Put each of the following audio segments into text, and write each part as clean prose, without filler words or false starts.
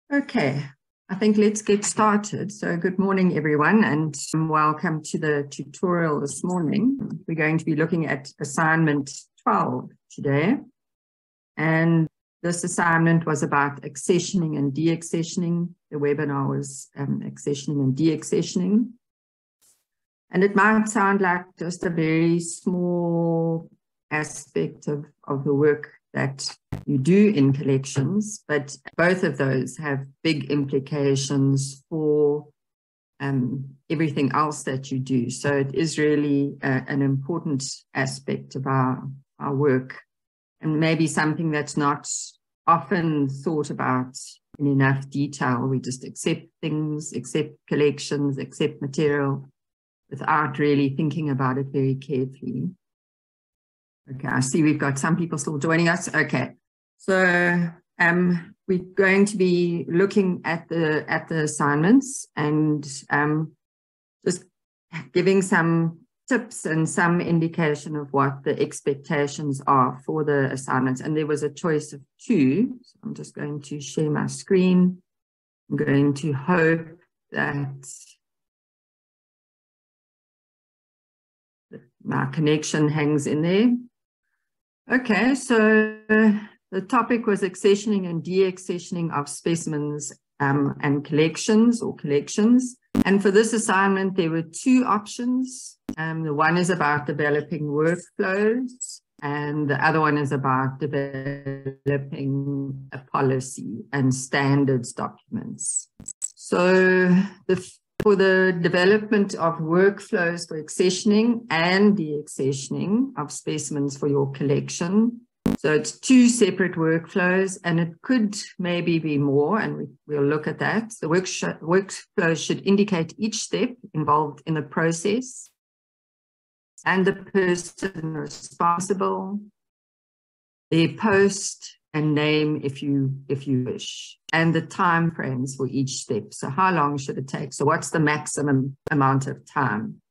Okay, I think let's get started. So good morning, everyone, and welcome to the tutorial this morning. We're going to be looking at assignment 12 today. And this assignment was about accessioning and deaccessioning. The webinar was accessioning and deaccessioning. And it might sound like just a very small aspect of the work that you do in collections, but both of those have big implications for everything else that you do. So it is really an important aspect of our work, and maybe something that's not often thought about in enough detail. We just accept things, accept collections, accept material without really thinking about it very carefully. Okay, I see we've got some people still joining us. Okay, so we're going to be looking at the assignments and just giving some tips and some indication of what the expectations are for the assignments. And there was a choice of two. So I'm just going to share my screen. I'm going to hope that my connection hangs in there. Okay, so the topic was accessioning and deaccessioning of specimens and collections or collections. And for this assignment, there were two options. The one is about developing workflows, and the other one is about developing a policy and standards documents. So for the development of workflows for accessioning and deaccessioning of specimens for your collection. So it's two separate workflows, and it could maybe be more, and we'll look at that. The workflows should indicate each step involved in the process and the person responsible, their post and name if you wish, and the time frames for each step. So how long should it take? So what's the maximum amount of time?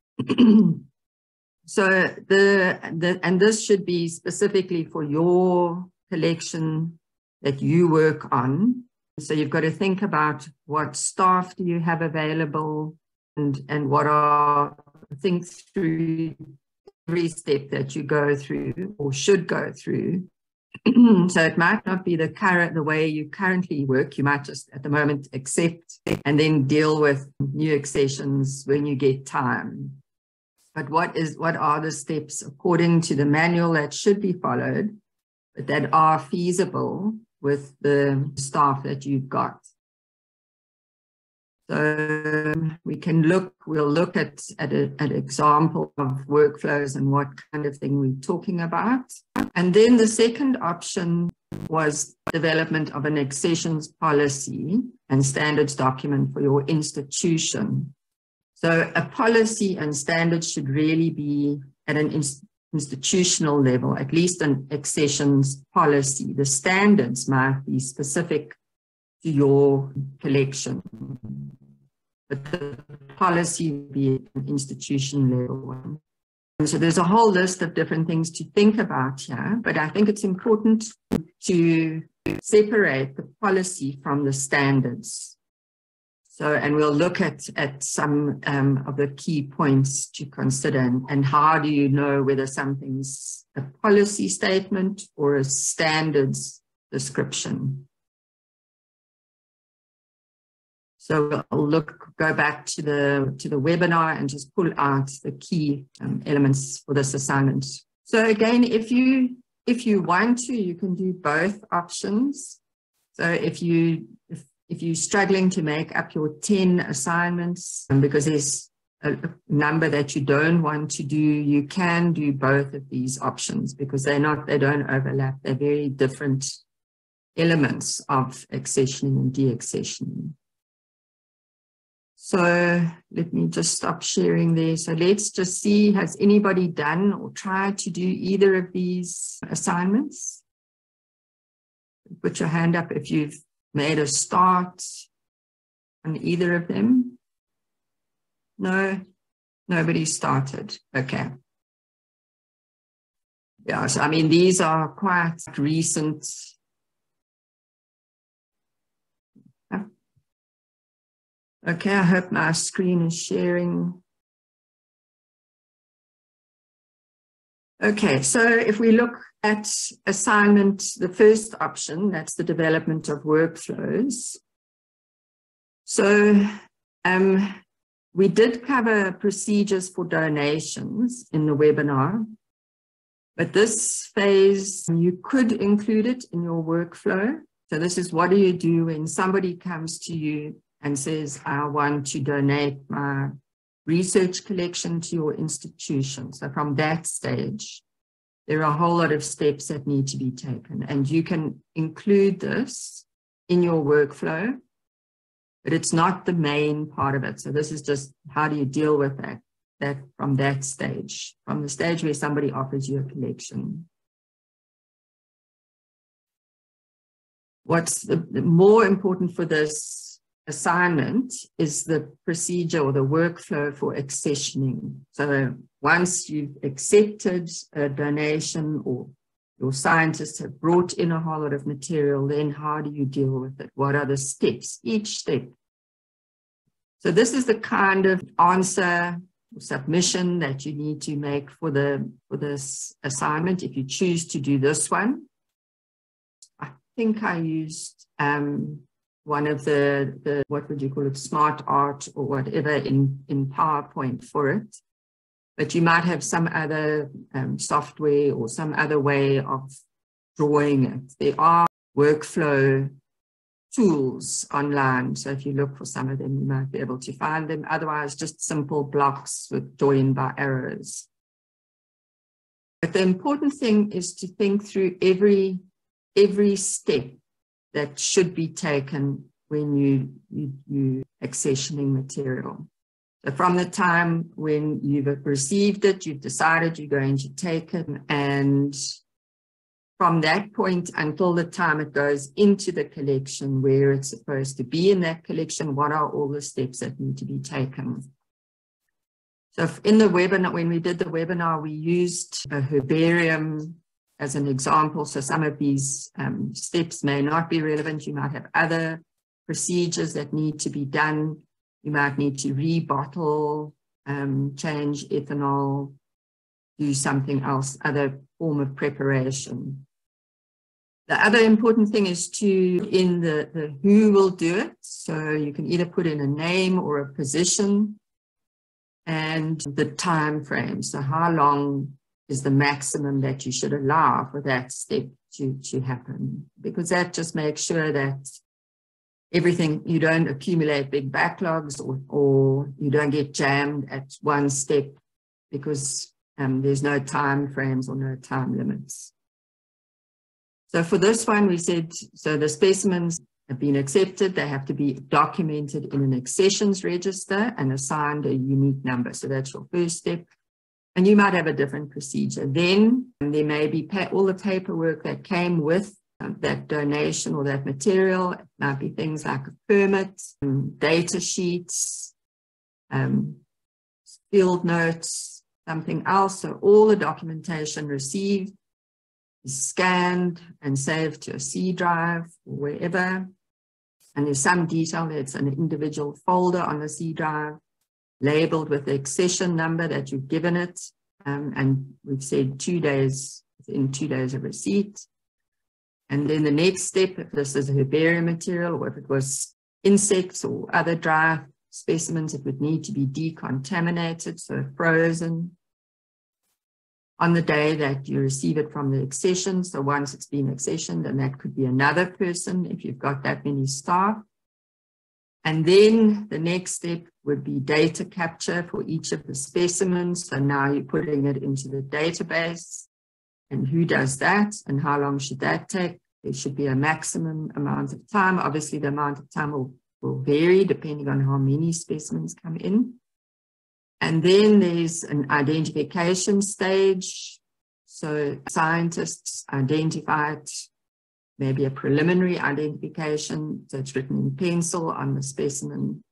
So and this should be specifically for your collection that you work on. So you've got to think about what staff do you have available, and what are, think through every step that you go through or should go through. So it might not be the way you currently work. You might just at the moment accept and then deal with new accessions when you get time. But what are the steps according to the manual that should be followed, but that are feasible with the staff that you've got? So we'll look at an example of workflows and what kind of thing we're talking about. And then the second option was development of an accessions policy and standards document for your institution. So a policy and standards should really be at an institutional level, at least an accessions policy. The standards might be specific to your collection, but the policy would be an institution level one. And so there's a whole list of different things to think about here, but I think it's important to separate the policy from the standards. So, and we'll look at some of the key points to consider, and how do you know whether something's a policy statement or a standards description. So we'll go back to the webinar and just pull out the key elements for this assignment. So again, if you want to, you can do both options. So if you're struggling to make up your 10 assignments because there's a number that you don't want to do, you can do both of these options because they don't overlap. They're very different elements of accessioning and deaccessioning. So let me just stop sharing there. So let's just see, has anybody done or tried to do either of these assignments? Put your hand up if you've made a start on either of them. No, nobody started. Okay. Yeah, so I mean, these are quite recent Okay, I hope my screen is sharing. Okay, so if we look at assignment, the first option, that's the development of workflows. So we did cover procedures for donations in the webinar, but this phase, you could include it in your workflow. So this is, what do you do when somebody comes to you and says, I want to donate my research collection to your institution. So from that stage, there are a whole lot of steps that need to be taken, and you can include this in your workflow, but it's not the main part of it. So this is just, how do you deal with that from that stage, from the stage where somebody offers you a collection. What's the more important for this assignment is the procedure or the workflow for accessioning. So once you've accepted a donation or your scientists have brought in a whole lot of material, then how do you deal with it? What are the steps? Each step. So this is the kind of answer or submission that you need to make for this assignment if you choose to do this one. I think I used one of the what would you call it, smart art or whatever in PowerPoint for it. But you might have some other software or some other way of drawing it. There are workflow tools online. So if you look for some of them, you might be able to find them. Otherwise, just simple blocks with joined by arrows. But the important thing is to think through every step that should be taken when you accessioning material. So from the time when you've received it, you've decided you're going to take it, and from that point until the time it goes into the collection where it's supposed to be in that collection, what are all the steps that need to be taken? So in the webinar, when we did the webinar, we used a herbarium as an example. So some of these steps may not be relevant. You might have other procedures that need to be done. You might need to rebottle, change ethanol, do something else, other form of preparation. The other important thing is to, in the who will do it. So you can either put in a name or a position and the time frame. So how long is the maximum that you should allow for that step to happen? Because that just makes sure that everything, you don't accumulate big backlogs or you don't get jammed at one step because there's no time frames or no time limits. So for this one, we said, so the specimens have been accepted. They have to be documented in an accessions register and assigned a unique number. So that's your first step. And you might have a different procedure. Then there may be all the paperwork that came with that donation or that material. It might be things like a permit, data sheets, field notes, something else. So all the documentation received is scanned and saved to a C drive or wherever. And there's some detail. It's an individual folder on the C drive, labeled with the accession number that you've given it. And we've said 2 days, within 2 days of receipt. And then the next step, if this is herbarium material or if it was insects or other dry specimens, it would need to be decontaminated, so frozen on the day that you receive it from the accession. So once it's been accessioned, and that could be another person if you've got that many staff. And then the next step would be data capture for each of the specimens. So now you're putting it into the database. And who does that? And how long should that take? There should be a maximum amount of time. Obviously, the amount of time will vary depending on how many specimens come in. And then there's an identification stage. So scientists identify it, maybe a preliminary identification. So it's written in pencil on the specimen.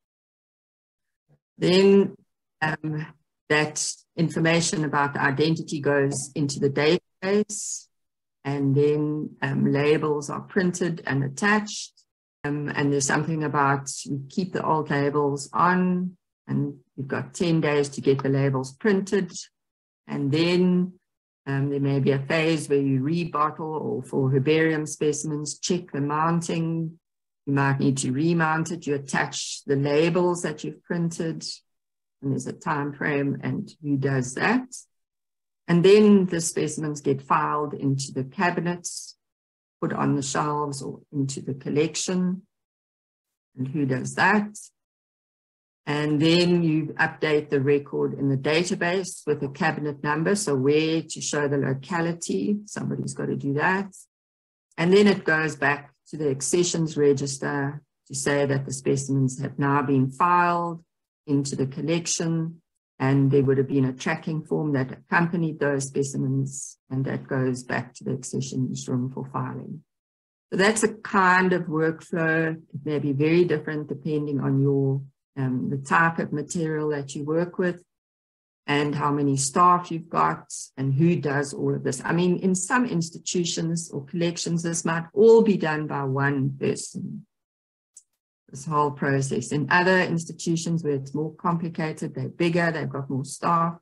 Then that information about the identity goes into the database, and then labels are printed and attached. And there's something about you keep the old labels on, and you've got 10 days to get the labels printed. And then there may be a phase where you rebottle, or for herbarium specimens, check the mounting. You might need to remount it. You attach the labels that you've printed, and there's a time frame and who does that. And then the specimens get filed into the cabinets, put on the shelves or into the collection, and who does that. And then you update the record in the database with a cabinet number, so where to show the locality, somebody's got to do that. And then it goes back to the accessions register to say that the specimens have now been filed into the collection, and there would have been a tracking form that accompanied those specimens, and that goes back to the accessions room for filing. So that's a kind of workflow. It may be very different depending on your the type of material that you work with and how many staff you've got and who does all of this. I mean, in some institutions or collections, this might all be done by one person, this whole process. In other institutions where it's more complicated, they're bigger, they've got more staff,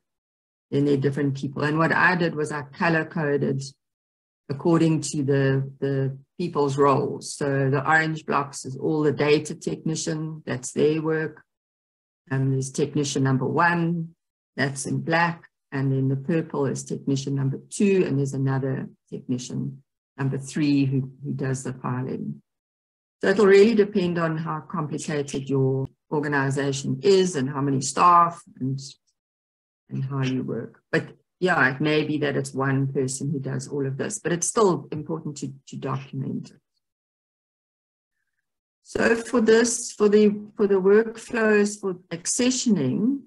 then they're different people. And what I did was I color-coded according to the people's roles. So the orange blocks is all the data technician, that's their work. And there's technician number 1, that's in black. And then the purple is technician number 2, and there's another technician number 3 who does the filing. So it'll really depend on how complicated your organization is and how many staff and how you work. But yeah, it may be that it's one person who does all of this, but it's still important to document it. So for this, for the workflows for accessioning,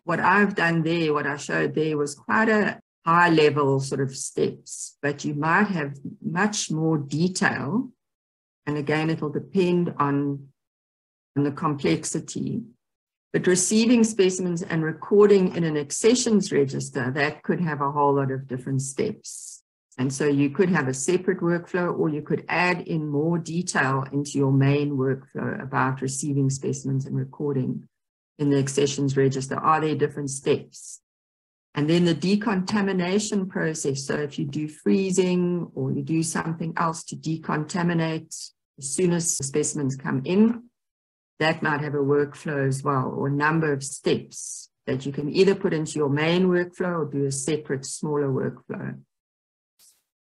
what I've done there, what I showed there was quite a high level sort of steps, but you might have much more detail. And again, it'll depend on the complexity. But receiving specimens and recording in an accessions register, that could have a whole lot of different steps. And so you could have a separate workflow, or you could add in more detail into your main workflow about receiving specimens and recording in the accessions register. Are there different steps? And then the decontamination process. So if you do freezing or you do something else to decontaminate as soon as the specimens come in, that might have a workflow as well, or a number of steps that you can either put into your main workflow or do a separate, smaller workflow.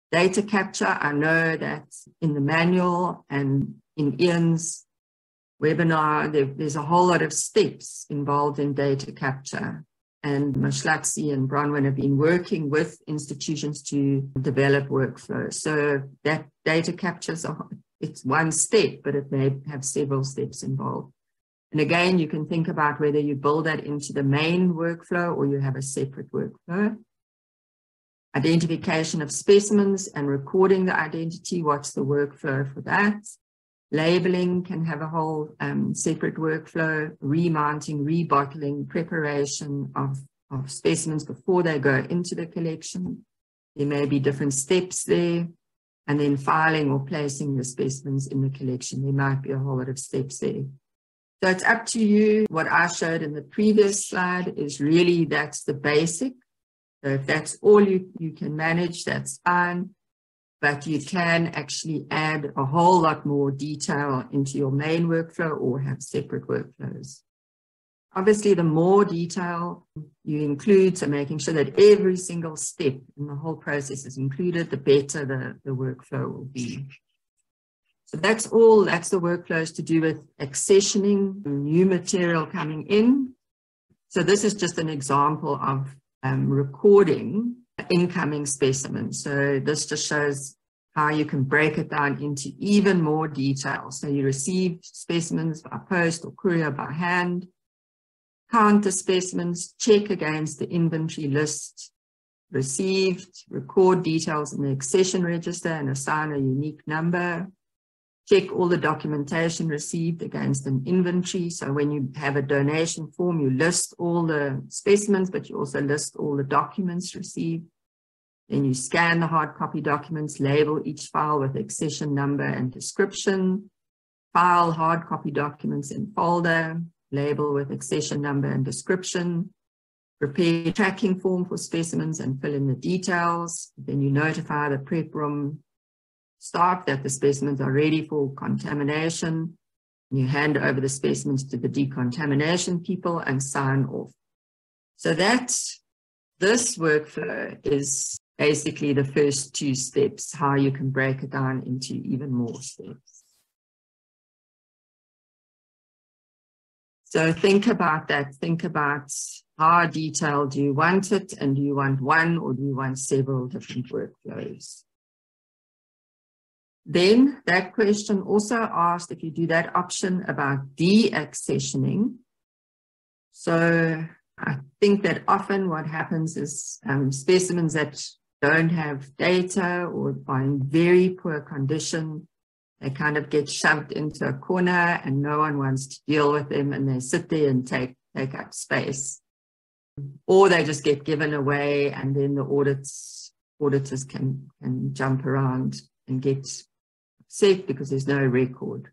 Data capture, I know that in the manual and in Ian's webinar, there's a whole lot of steps involved in data capture. And Mashlatsi and Bronwyn have been working with institutions to develop workflows. So that data capture, it's one step, but it may have several steps involved. And again, you can think about whether you build that into the main workflow or you have a separate workflow. Identification of specimens and recording the identity, what's the workflow for that? Labeling can have a whole separate workflow, remounting, rebottling, preparation of specimens before they go into the collection. There may be different steps there. And then filing or placing the specimens in the collection. There might be a whole lot of steps there. So it's up to you. What I showed in the previous slide is really, that's the basic. So if that's all you can manage, that's fine. But you can actually add a whole lot more detail into your main workflow or have separate workflows. Obviously, the more detail you include, so making sure that every single step in the whole process is included, the better the workflow will be. So that's all, that's the workflows to do with accessioning, new material coming in. So this is just an example of recording incoming specimens. So this just shows how you can break it down into even more detail. So you receive specimens by post or courier by hand, count the specimens, check against the inventory list received, record details in the accession register and assign a unique number, check all the documentation received against an inventory. So when you have a donation form, you list all the specimens, but you also list all the documents received. Then you scan the hard copy documents, label each file with accession number and description. file hard copy documents in folder, label with accession number and description, prepare a tracking form for specimens and fill in the details. Then you notify the prep room staff that the specimens are ready for contamination. You hand over the specimens to the decontamination people and sign off. So this workflow is basically the first 2 steps, how you can break it down into even more steps. So think about that. Think about how detailed do you want it, and do you want one or do you want several different workflows? Then that question also asked if you do that option about deaccessioning. So I think that often what happens is specimens that don't have data or are in very poor condition, they kind of get shoved into a corner and no one wants to deal with them, and they sit there and take up space. Or they just get given away, and then the auditors can jump around and get upset because there's no record.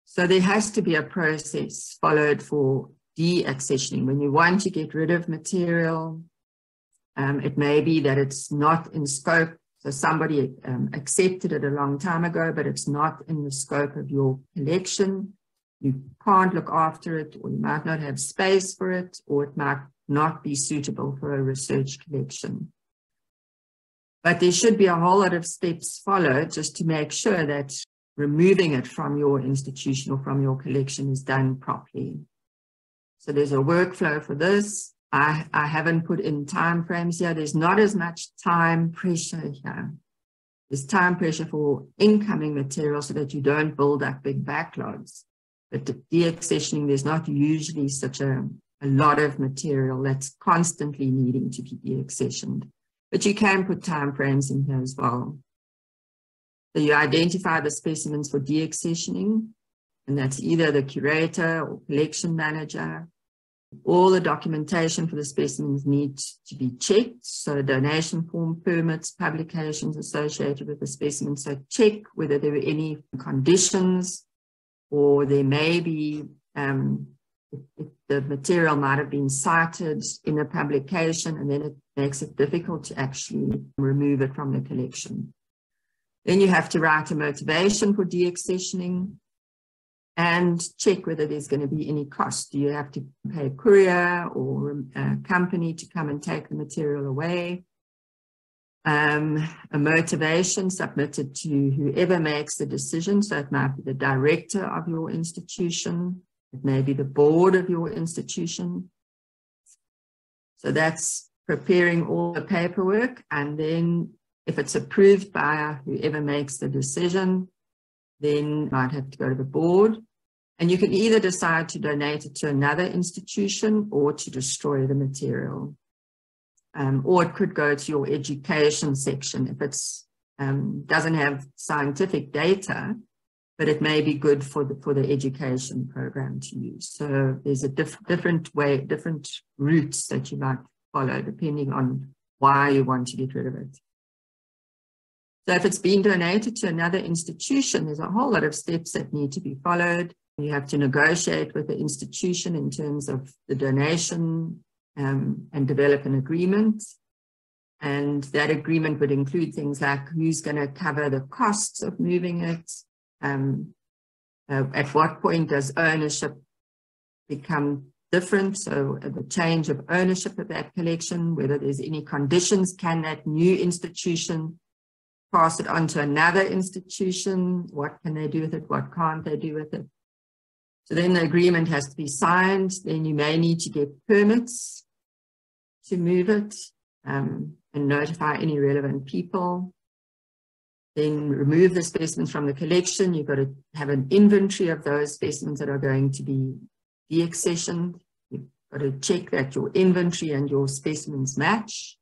So there has to be a process followed for deaccessioning. When you want to get rid of material, it may be that it's not in scope. So somebody accepted it a long time ago, but it's not in the scope of your collection. You can't look after it, or you might not have space for it, or it might not be suitable for a research collection. But there should be a whole lot of steps followed just to make sure that removing it from your institution or from your collection is done properly. So there's a workflow for this. I haven't put in time frames here. There's not as much time pressure here. There's time pressure for incoming material so that you don't build up big backlogs. But the deaccessioning, there's not usually such a lot of material that's constantly needing to be deaccessioned. But you can put time frames in here as well. So you identify the specimens for deaccessioning, and that's either the curator or collection manager. All the documentation for the specimens needs to be checked. So donation form, permits, publications associated with the specimen. So check whether there were any conditions, or there may be, if the material might have been cited in a publication, and then it makes it difficult to actually remove it from the collection. Then you have to write a motivation for deaccessioning and check whether there's going to be any cost. Do you have to pay a courier or a company to come and take the material away? A motivation submitted to whoever makes the decision. So it might be the director of your institution. It may be the board of your institution. So that's preparing all the paperwork. And then if it's approved by whoever makes the decision, then you might have to go to the board. And you can either decide to donate it to another institution or to destroy the material. Or it could go to your education section if it doesn't have scientific data, but it may be good for the education program to use. So there's a different routes that you might follow depending on why you want to get rid of it. So if it's been donated to another institution, there's a whole lot of steps that need to be followed. You have to negotiate with the institution in terms of the donation and develop an agreement. And that agreement would include things like who's going to cover the costs of moving it, at what point does ownership become different, so the change of ownership of that collection, whether there's any conditions, can that new institution pass it on to another institution, what can they do with it, what can't they do with it. So then the agreement has to be signed. Then you may need to get permits to move it and notify any relevant people. Then remove the specimens from the collection. You've got to have an inventory of those specimens that are going to be deaccessioned. You've got to check that your inventory and your specimens match.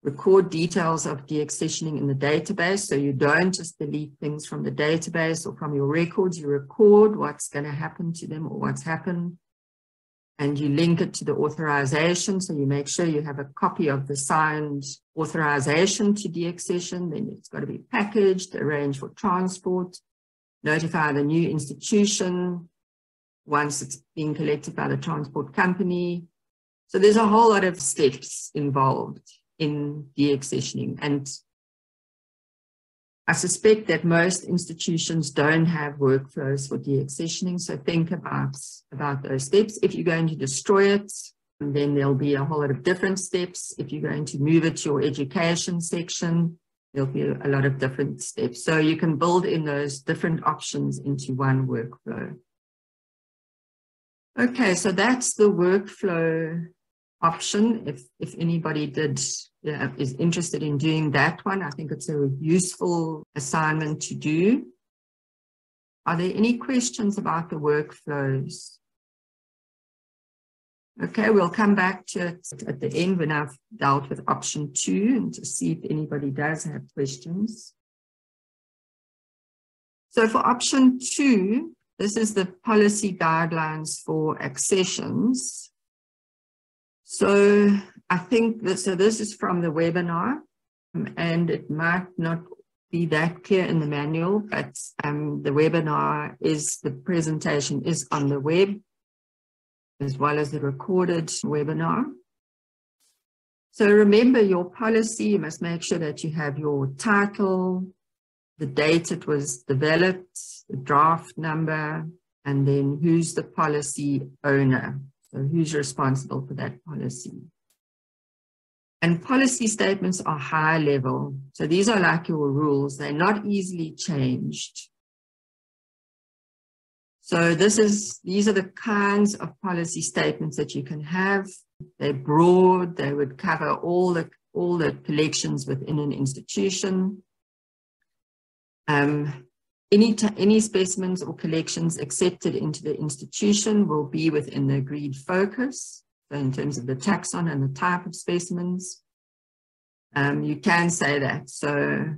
Record details of deaccessioning in the database, so you don't just delete things from the database or from your records. You record what's going to happen to them or what's happened, and you link it to the authorization, so you make sure you have a copy of the signed authorization to deaccession. Then it's got to be packaged, arranged for transport, notify the new institution once it's being collected by the transport company. So there's a whole lot of steps involved in deaccessioning. And I suspect that most institutions don't have workflows for deaccessioning. So think about those steps. If you're going to destroy it, then there'll be a whole lot of different steps. If you're going to move it to your education section, there'll be a lot of different steps. So you can build in those different options into one workflow. Okay, so that's the workflow option. If anybody is interested in doing that one, I think it's a useful assignment to do. Are there any questions about the workflows? Okay, we'll come back to it at the end when I've dealt with option 2 and to see if anybody does have questions. So for option 2, this is the policy guidelines for accessions. So I think this is from the webinar, and it might not be that clear in the manual, but the webinar the presentation is on the web, as well as the recorded webinar. So remember your policy, you must make sure that you have your title, the date it was developed, the draft number, and then who's the policy owner. So who's responsible for that policy. And policy statements are high level. So these are like your rules. They're not easily changed. So these are the kinds of policy statements that you can have. They're broad. They would cover all the collections within an institution. Any specimens or collections accepted into the institution will be within the agreed focus. So in terms of the taxon and the type of specimens, you can say that. So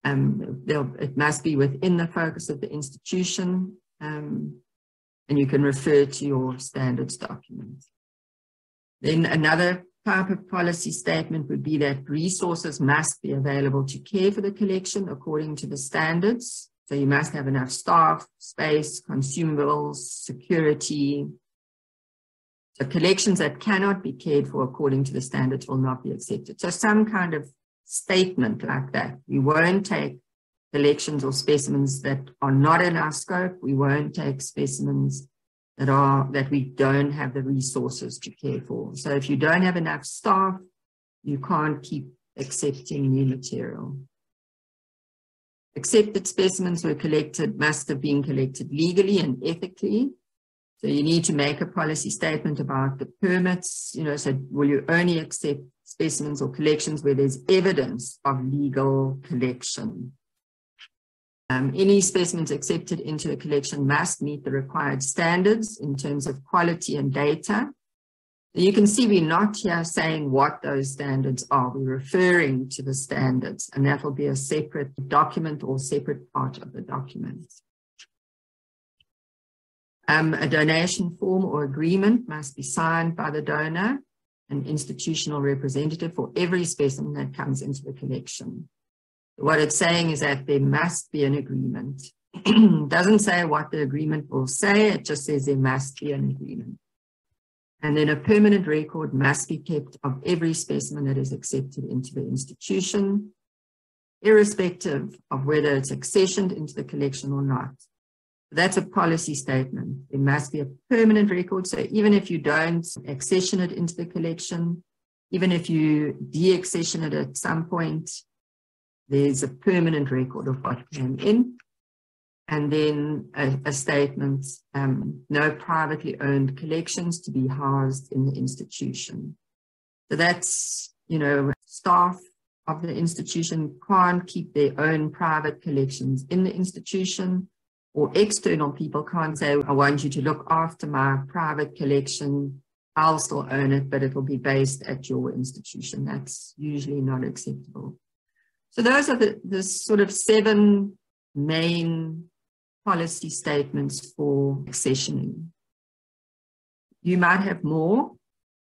it must be within the focus of the institution, and you can refer to your standards document. Then another type of policy statement would be that resources must be available to care for the collection according to the standards. So you must have enough staff, space, consumables, security. So collections that cannot be cared for according to the standards will not be accepted. So some kind of statement like that. We won't take collections or specimens that are not in our scope. We won't take specimens that we don't have the resources to care for. So if you don't have enough staff, you can't keep accepting new material. Accepted specimens must have been collected legally and ethically. So you need to make a policy statement about the permits, so will you only accept specimens or collections where there's evidence of legal collection? Any specimens accepted into the collection must meet the required standards in terms of quality and data. You can see we're not here saying what those standards are. We're referring to the standards, and that will be a separate document or separate part of the document. A donation form or agreement must be signed by the donor, an institutional representative, for every specimen that comes into the collection. What it's saying is that there must be an agreement. It doesn't say what the agreement will say, it just says there must be an agreement. And then a permanent record must be kept of every specimen that is accepted into the institution, irrespective of whether it's accessioned into the collection or not. That's a policy statement. There must be a permanent record. So even if you don't accession it into the collection, even if you deaccession it at some point, there's a permanent record of what came in. And then a statement, no privately owned collections to be housed in the institution. So that's, staff of the institution can't keep their own private collections in the institution, or external people can't say, I want you to look after my private collection. I'll still own it, but it will be based at your institution. That's usually not acceptable. So those are the sort of 7 main policy statements for accessioning. You might have more.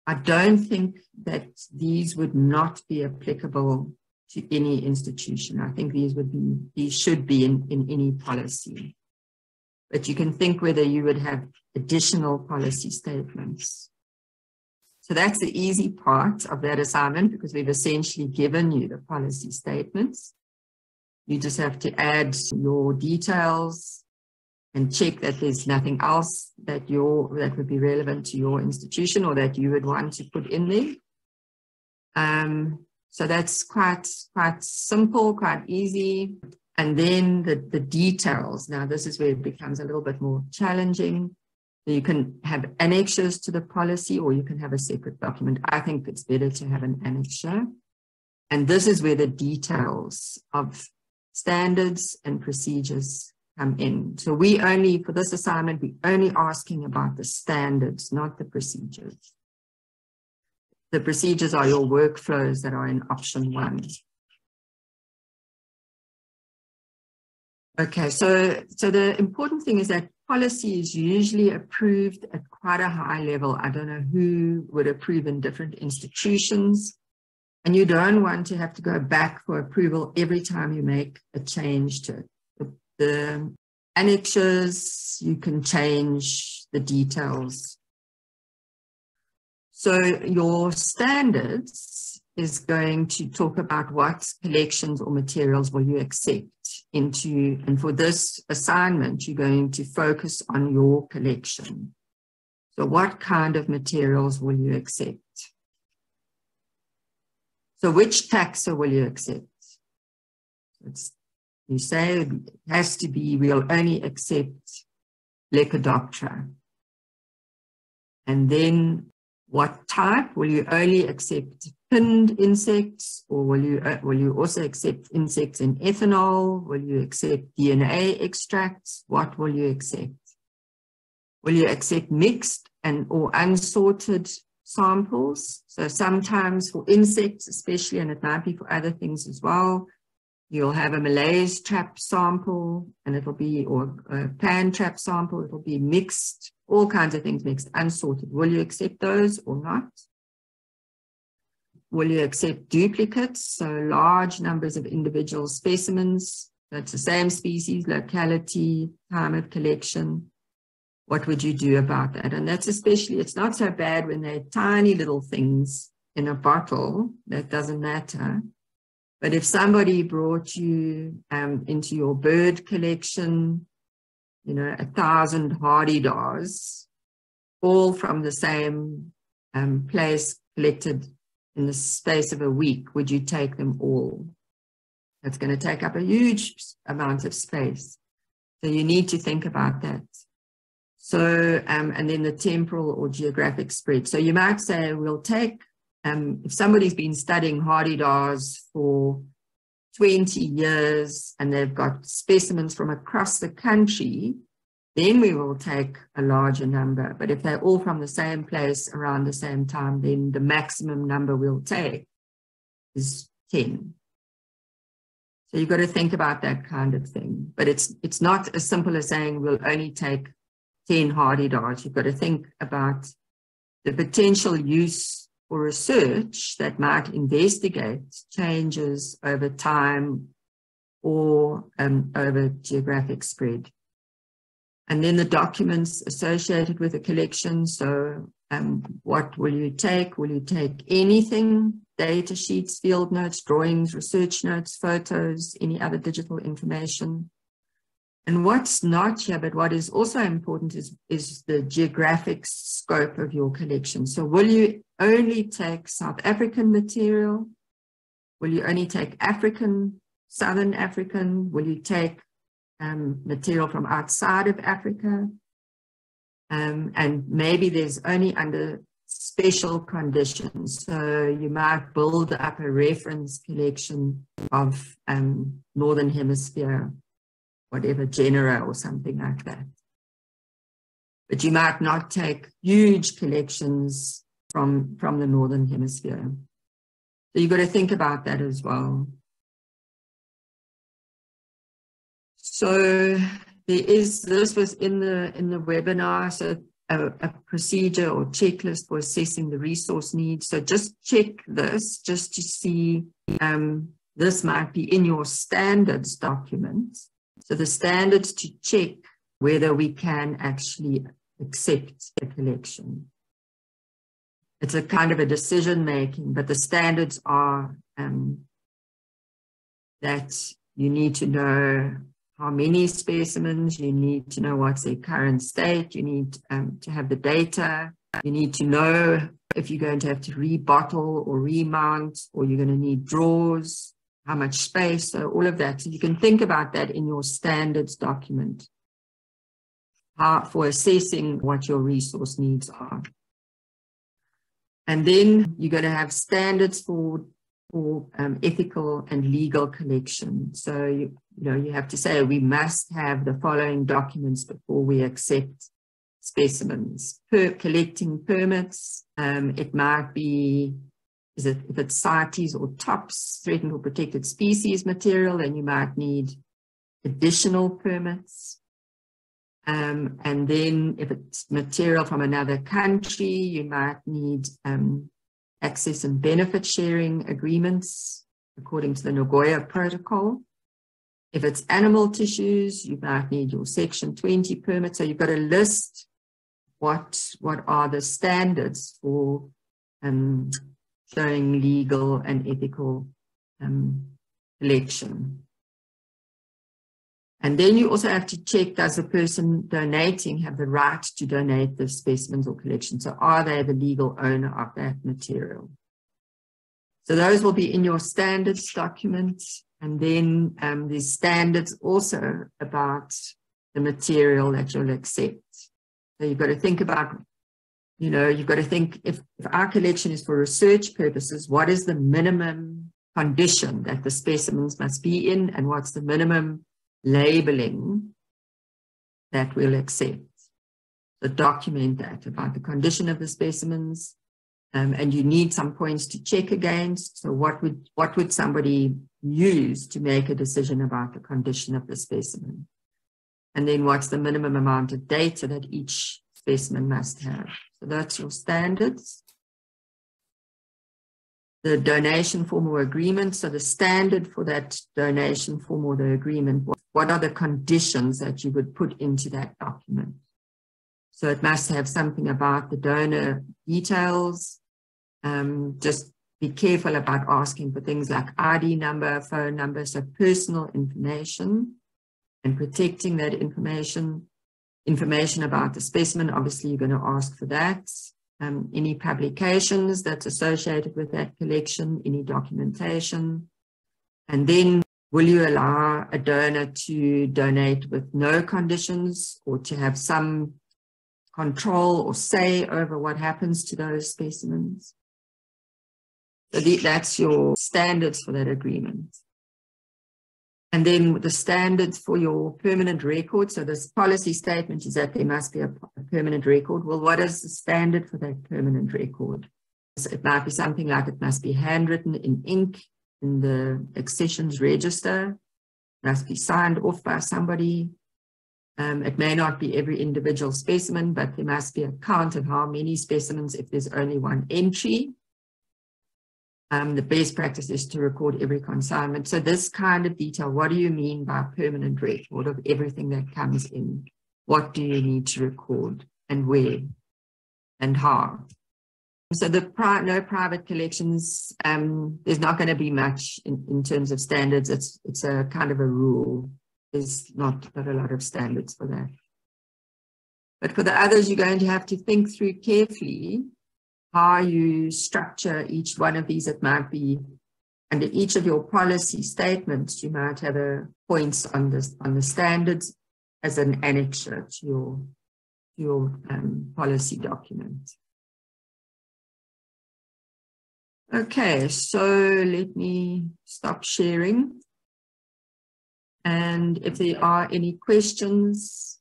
I don't think that these would not be applicable to any institution. I think these should be in any policy. But you can think whether you would have additional policy statements. So that's the easy part of that assignment, because we've essentially given you the policy statements. You just have to add your details and check that there's nothing else that would be relevant to your institution or that you would want to put in there. So that's quite simple, quite easy. And then the details. Now, this is where it becomes a little bit more challenging. You can have annexures to the policy, or you can have a separate document. I think it's better to have an annexure. And this is where the details of standards and procedures come in. So for this assignment, we're only asking about the standards, not the procedures. The procedures are your workflows that are in option 1. Okay, so the important thing is that policy is usually approved at quite a high level. I don't know who would approve in different institutions. And you don't want to have to go back for approval every time you make a change to it. The annexures, you can change the details. So your standards is going to talk about what collections or materials will you accept into, and for this assignment, you're going to focus on your collection. So what kind of materials will you accept? So which taxa will you accept? You say it has to be, we'll only accept Lepidoptera. And then what type? Will you only accept pinned insects, or will you also accept insects in ethanol? Will you accept DNA extracts? What will you accept? Will you accept mixed or unsorted samples? So sometimes for insects especially, and it might be for other things as well, you'll have a Malaise trap sample, and it'll be, or a pan trap sample, it'll be mixed, all kinds of things mixed, unsorted. Will you accept those or not? Will you accept duplicates, so large numbers of individual specimens? That's the same species, locality, time of collection. What would you do about that? And that's especially, it's not so bad when they're tiny little things in a bottle, that doesn't matter. But if somebody brought you into your bird collection, 1,000 hardy-daws, all from the same place, collected in the space of a week, would you take them all? That's going to take up a huge amount of space. So you need to think about that. So, and then the temporal or geographic spread. So you might say, we'll take, if somebody's been studying hardy-daws for 20 years and they've got specimens from across the country, then we will take a larger number. But if they're all from the same place around the same time, then the maximum number we'll take is 10. So you've got to think about that kind of thing. But it's not as simple as saying we'll only take 10 hardy-daws. You've got to think about the potential use for research that might investigate changes over time or over geographic spread. And then the documents associated with the collection. So what will you take? Will you take anything? Data sheets, field notes, drawings, research notes, photos, any other digital information? And what's not here, but what is also important is the geographic scope of your collection. So will you only take South African material? Will you only take African, Southern African? Will you take material from outside of Africa? And maybe there's only under special conditions. So you might build up a reference collection of Northern Hemisphere, whatever genera or something like that. But you might not take huge collections from the Northern Hemisphere. So you've got to think about that as well. So this was in the webinar, so a procedure or checklist for assessing the resource needs. So just check this just to see this might be in your standards document. So the standards to check whether we can actually accept a collection. It's a kind of a decision making, but the standards are that you need to know how many specimens, you need to know what's their current state, you need to have the data, you need to know if you're going to have to rebottle or remount, or you're going to need drawers, how much space, so all of that. So you can think about that in your standards document for assessing what your resource needs are. And then you're going to have standards for ethical and legal collection. So you have to say we must have the following documents before we accept specimens. Collecting permits, it might be, if it's CITES or TOPS, threatened or protected species material, then you might need additional permits. And then if it's material from another country, you might need access and benefit sharing agreements according to the Nagoya Protocol. If it's animal tissues, you might need your Section 20 permit. So you've got to list what are the standards for showing legal and ethical collection. And then you also have to check, does the person donating have the right to donate the specimens or collection? So are they the legal owner of that material? So those will be in your standards document. And then there's standards also about the material that you'll accept. So you've got to think about, you've got to think if our collection is for research purposes, what is the minimum condition that the specimens must be in, and what's the minimum labeling that we'll accept. So document that about the condition of the specimens, and you need some points to check against. So what would somebody use to make a decision about the condition of the specimen? And then what's the minimum amount of data that each specimen must have? So that's your standards. The donation form or agreement. So the standard for that donation form or the agreement, what are the conditions that you would put into that document? So it must have something about the donor details. Just be careful about asking for things like ID number, phone number, so personal information, and protecting that information about the specimen. Obviously, you're going to ask for that. Any publications that's associated with that collection, any documentation. And then, will you allow a donor to donate with no conditions, or to have some control or say over what happens to those specimens? So that's your standards for that agreement. And then the standards for your permanent record. So this policy statement is that there must be a permanent record. Well, what is the standard for that permanent record? So it might be something like it must be handwritten in ink in the accessions register. It must be signed off by somebody. It may not be every individual specimen, but there must be a count of how many specimens if there's only one entry. The best practice is to record every consignment. So this kind of detail, what do you mean by permanent record of everything that comes in? What do you need to record, and where and how? So no private collections, there's not going to be much in terms of standards. It's a kind of a rule. There's not a lot of standards for that. But for the others, you're going to have to think through carefully how you structure each one of these. It might be under each of your policy statements, you might have points on the standards as an annexure to your policy document. Okay, so let me stop sharing. And if there are any questions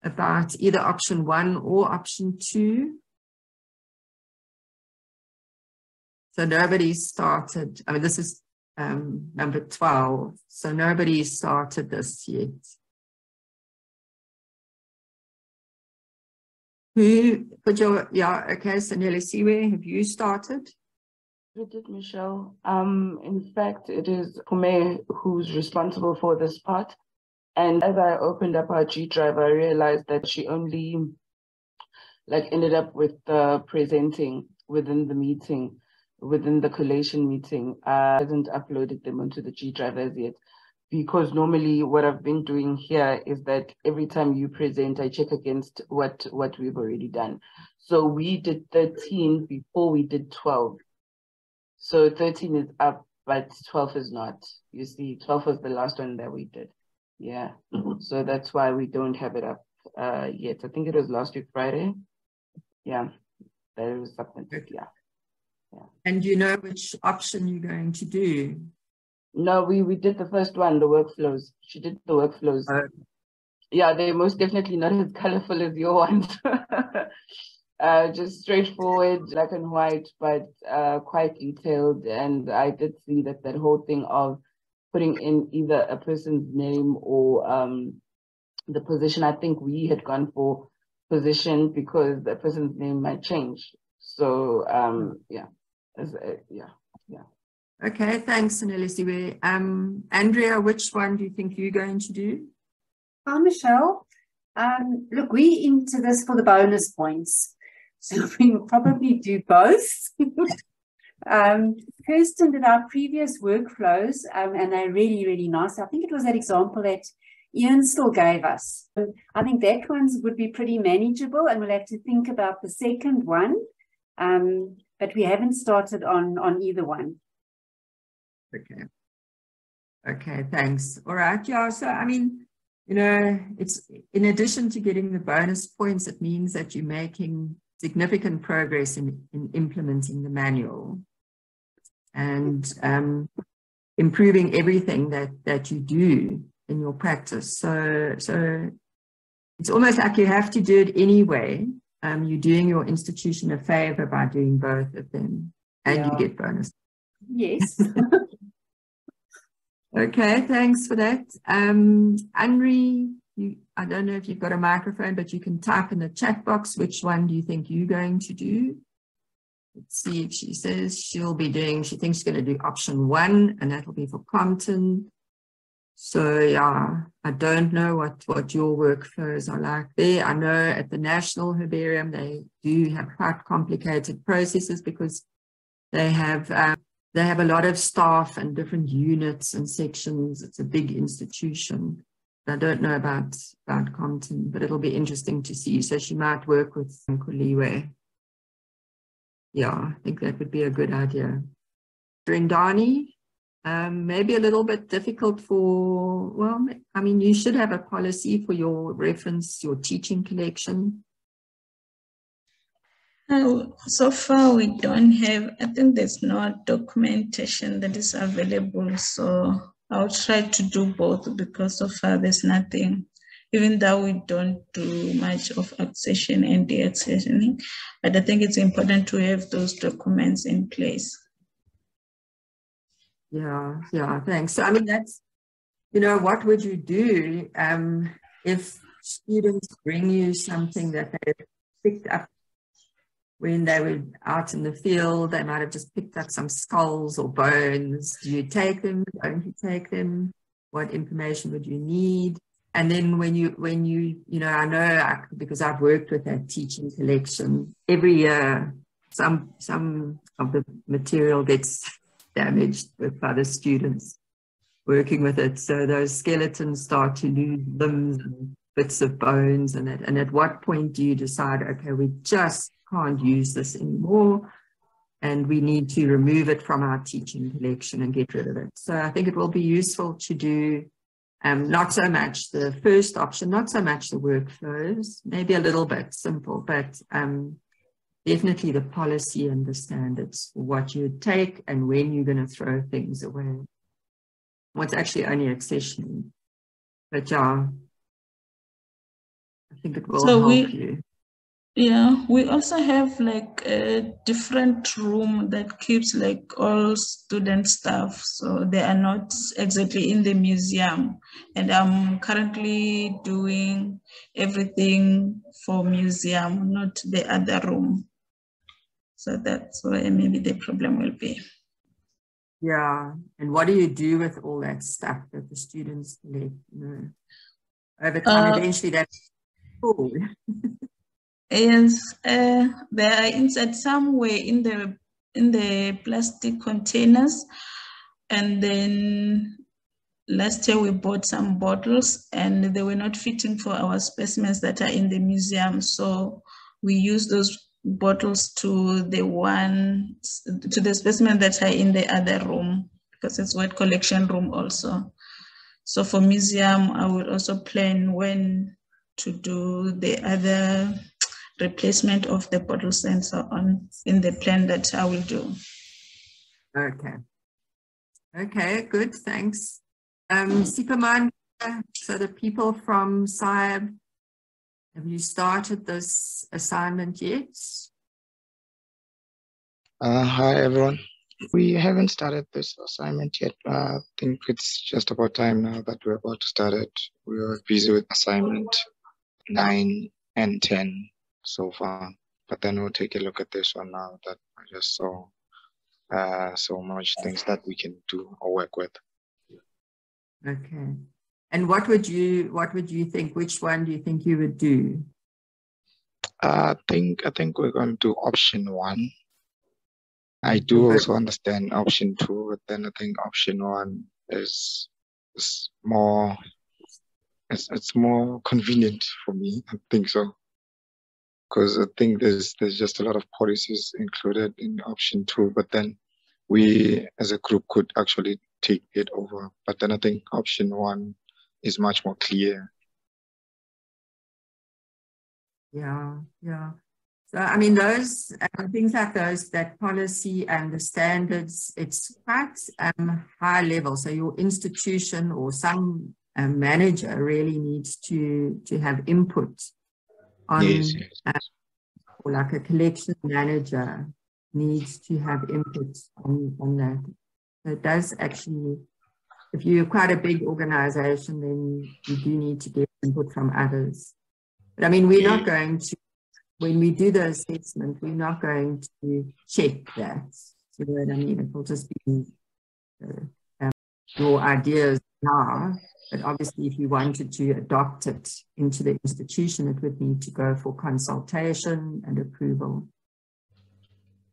about either option 1 or option 2. So nobody started, I mean, this is number 12, so nobody started this yet. Who put your, yeah, okay, so Nelly Siwe, have you started? We did, Michelle. In fact, it is Kume who's responsible for this part. And as I opened up our G drive, I realized that she only ended up with presenting within the meeting, within the collation meeting. I hasn't uploaded them onto the G drive as yet, because normally what I've been doing here is that every time you present, I check against what we've already done. So we did 13 before we did 12. So 13 is up, but 12 is not. You see, 12 was the last one that we did. Yeah. So that's why we don't have it up yet. I think it was last week Friday. Yeah. That it was submitted. Yeah. And do you know which option you're going to do? No, we did the first one, the workflows. She did the workflows. Yeah, they're most definitely not as colorful as your ones. Just straightforward, black and white, but quite detailed. And I did see that whole thing of putting in either a person's name or the position. I think we had gone for position because the person's name might change. So yeah. Okay, thanks, Nelisiwe. Andrea, which one do you think you're going to do? Hi, Michelle. Look, we into this for the bonus points. So we'll probably do both. Kirsten did our previous workflows, and they're really, really nice. I think it was that example that Ian still gave us. I think that ones would be pretty manageable, and we'll have to think about the second one. But we haven't started on either one. Okay, thanks. All right, yeah, so I mean, you know, it's in addition to getting the bonus points, it means that you're making significant progress in implementing the manual and improving everything that you do in your practice. So it's almost like you have to do it anyway. You're doing your institution a favor by doing both of them, and you get bonus. Yes. Okay, thanks for that. Anri, I don't know if you've got a microphone, but you can type in the chat box, which one do you think you're going to do? Let's see if she says she thinks she's going to do option 1, and that'll be for Compton. So yeah, I don't know what your workflows are like there. I know at the National Herbarium, they do have quite complicated processes because they have a lot of staff and different units and sections. It's a big institution. I don't know about Compton, but it'll be interesting to see. So she might work with Kuliwe. Yeah, I think that would be a good idea. Brendani, maybe a little bit difficult for, well, I mean, you should have a policy for your reference, your teaching collection. So far, we don't have, I think there's no documentation that is available. So I'll try to do both because so far there's nothing, even though we don't do much of accession and deaccessioning. But I think it's important to have those documents in place. Yeah, thanks. So, I mean, that's, you know, what would you do if students bring you something that they picked up when they were out in the field? They might have just picked up some skulls or bones. Do you take them? Don't you take them? What information would you need? And then when you know, I know because I've worked with that teaching collection, every year some of the material gets damaged by the students working with it. So those skeletons start to lose limbs and bits of bones and that. And at what point do you decide, okay, we just can't use this anymore and we need to remove it from our teaching collection and get rid of it? So I think it will be useful to do not so much the first option, not so much the workflows, maybe a little bit simple, but definitely the policy and the standards for what you take and when you're going to throw things away. What's actually only accessioning. But yeah, I think it will help you. Yeah, we also have like a different room that keeps like all student stuff. So they are not exactly in the museum. And I'm currently doing everything for museum, not the other room. So that's where maybe the problem will be. Yeah. And what do you do with all that stuff that the students collect? Over time, eventually that's full. Yes, they are inside somewhere in the plastic containers. And then last year we bought some bottles and they were not fitting for our specimens that are in the museum. So we use those bottles to the specimens that are in the other room, because it's wet collection room also. So for museum, I will also plan when to do the other replacement of the bottles and so on in the plan that I will do. Okay. Okay, good, thanks. Superman, so the people from SIAB, have you started this assignment yet? Hi, everyone. We haven't started this assignment yet. I think it's just about time now that we're about to start it. We were busy with assignment 9 and 10 so far, but then we'll take a look at this one now that I just saw so much things that we can do or work with. Okay. And what would you think? Which one do you think you would do? I think we're going to do option 1. I do also understand option 2, but then I think option 1 is more, it's more convenient for me. I think so, because I think there's just a lot of policies included in option 2, but then we as a group could actually take it over. But then I think option 1 is much more clear. Yeah. So, I mean, those things like those, that policy and the standards, it's quite high level. So your institution or some manager really needs to have input on, Yes. or like a collection manager needs to have input on that. So it does actually, if you're quite a big organization, then you do need to get input from others. But I mean, we're not going to, when we do the assessment, we're not going to check that. You know what I mean? It will just be your ideas now. But obviously, if you wanted to adopt it into the institution, it would need to go for consultation and approval.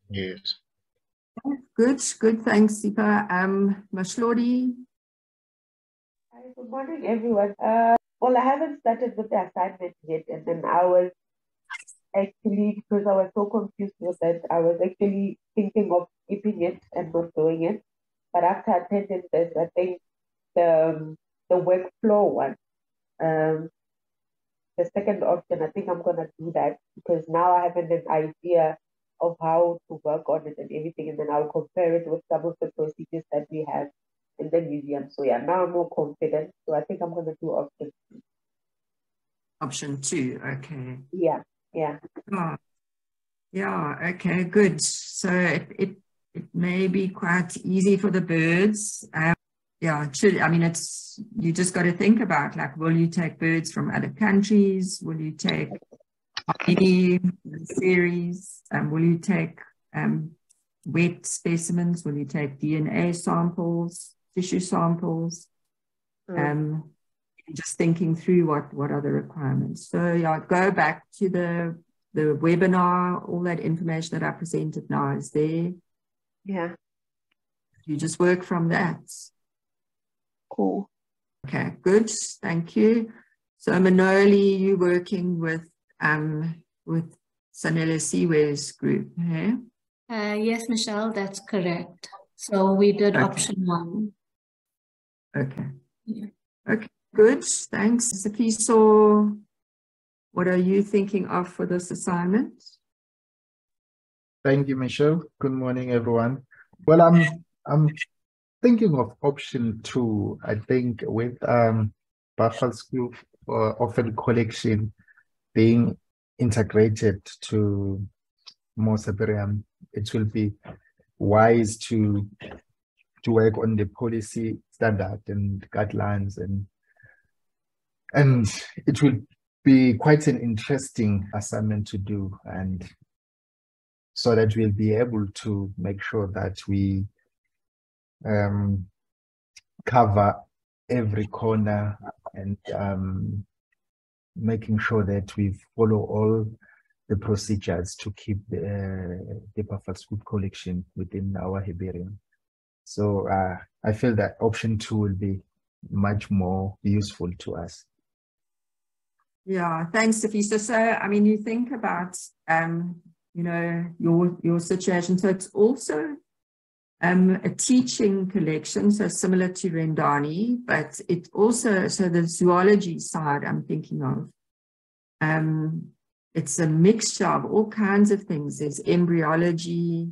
Yes. Good. Thanks, Sipa. Mashlodi. Hi, good morning, everyone. Well, I haven't started with the assignment yet, and then I was actually, because I was so confused with it, I was actually thinking of skipping it and not doing it. But after attending this, I think the workflow one, the second option, I think I'm gonna do that, because now I have an idea of how to work on it and everything, and then I'll compare it with some of the procedures that we have in the museum. So yeah, now I'm more confident. So I think I'm gonna do option 2. Option 2, okay. Yeah. Oh, yeah, okay, good. So it may be quite easy for the birds. Yeah, it should. I mean, you just got to think about, like, will you take birds from other countries? Will you take any series? Will you take wet specimens? Will you take DNA samples, tissue samples? Just thinking through what are the requirements. So yeah, go back to the webinar. All that information that I presented now is there. Yeah. You just work from that. Cool. Okay, good. Thank you. So Manoli, you working with Sanela Siwe's group, hey? Yes, Michelle, that's correct. So we did option 1. Okay. Yeah. Okay, good. Thanks. Sifiso, what are you thinking of for this assignment? Thank you, Michelle. Good morning, everyone. Well, I'm thinking of option 2. I think with Buffalo's group orphan collection being integrated to Mosabirium, it will be wise to work on the policy standard and guidelines, and it will be quite an interesting assignment to do. And so that we'll be able to make sure that we cover every corner and making sure that we follow all the procedures to keep the Buffalo Scoop collection within our herbarium. So I feel that option 2 will be much more useful to us. Yeah, thanks, Safisa. So, I mean, you think about, you know, your situation. So it's also a teaching collection, so similar to Rendani, but it also, so the zoology side I'm thinking of, it's a mixture of all kinds of things. There's embryology,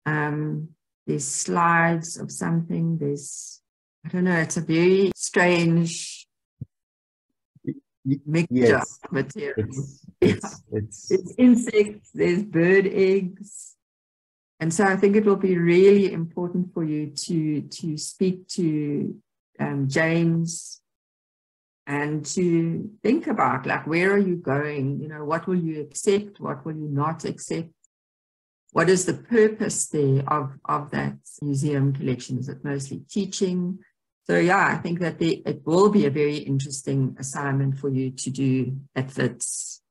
there's slides of something, there's, I don't know, it's a very strange mixture of materials. It's insects, there's bird eggs. And so I think it will be really important for you to speak to James and to think about, like, where are you going? You know, what will you accept? What will you not accept? What is the purpose there of that museum collection? Is it mostly teaching? So yeah, I think that it will be a very interesting assignment for you to do at Wits.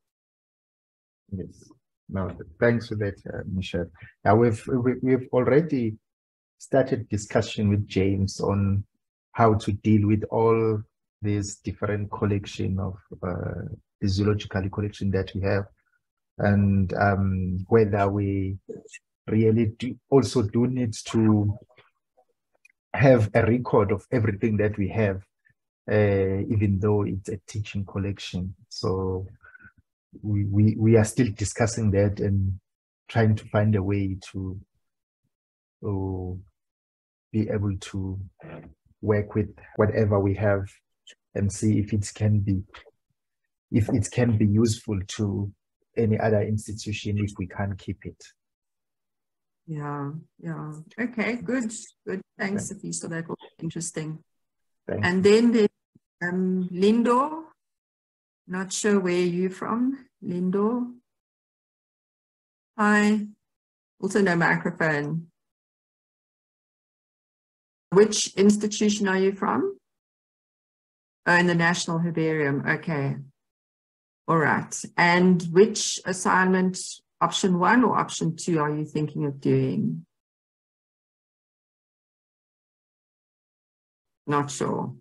Yes. No, thanks for that, Michelle. Now we've already started discussion with James on how to deal with all these different collection of the zoological collection that we have, and whether we really also need to have a record of everything that we have, even though it's a teaching collection. So we are still discussing that and trying to find a way to be able to work with whatever we have and see if it can be useful to any other institution if we can't keep it. Yeah. Okay, good. Thanks, Sophie. So that was interesting. Thanks. And then there's Lindo. Not sure where you're from, Lindo. Hi. Also no microphone. Which institution are you from? Oh, in the National Herbarium. Okay. All right. And which assignment, option 1 or option 2, are you thinking of doing? Not sure.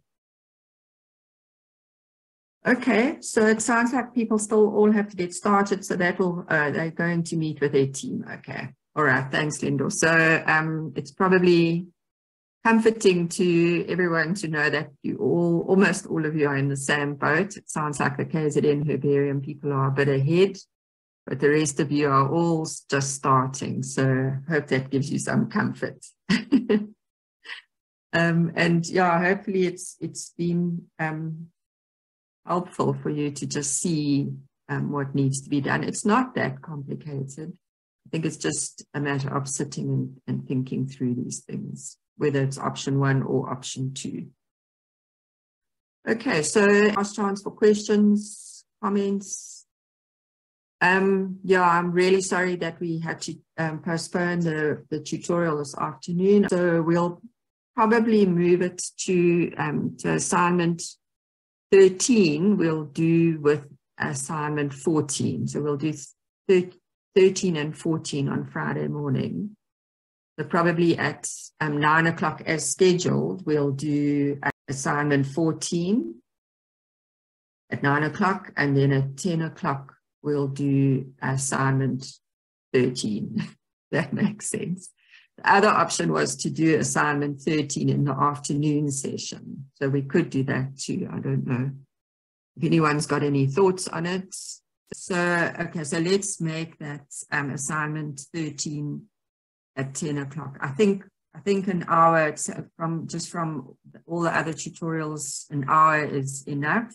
Okay, so it sounds like people still all have to get started, so that will, they're going to meet with their team. Okay, all right, thanks, Lindo. So it's probably comforting to everyone to know that you almost all of you are in the same boat. It sounds like the KZN Herbarium people are a bit ahead, but the rest of you are all just starting. So hope that gives you some comfort. And yeah, hopefully it's been helpful for you to just see what needs to be done. It's not that complicated. I think it's just a matter of sitting and thinking through these things, whether it's option 1 or option 2. Okay, so last chance for questions, comments. Yeah, I'm really sorry that we had to postpone the tutorial this afternoon. So we'll probably move it to assignment 13, we'll do with assignment 14. So we'll do 13 and 14 on Friday morning. So probably at 9 o'clock as scheduled, we'll do assignment 14 at 9 o'clock, and then at 10 o'clock, we'll do assignment 13. That makes sense. The other option was to do assignment 13 in the afternoon session. So we could do that too. I don't know if anyone's got any thoughts on it. So, okay, so let's make that assignment 13 at 10 o'clock. I think an hour from all the other tutorials, an hour is enough.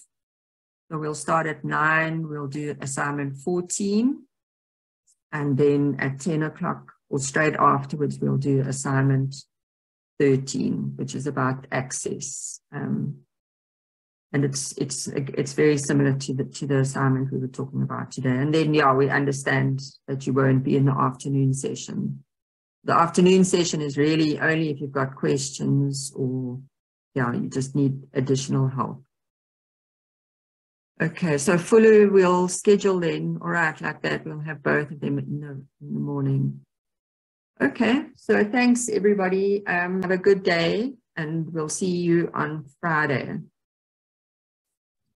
So we'll start at 9, we'll do assignment 14. And then at 10 o'clock, or straight afterwards, we'll do assignment 13, which is about access. And it's very similar to the assignment we were talking about today. And then, yeah, we understand that you won't be in the afternoon session. The afternoon session is really only if you've got questions or, yeah, you just need additional help. Okay, so Fulu we'll schedule then, all right, like that. We'll have both of them in the morning. Okay, so thanks everybody. Have a good day and we'll see you on Friday.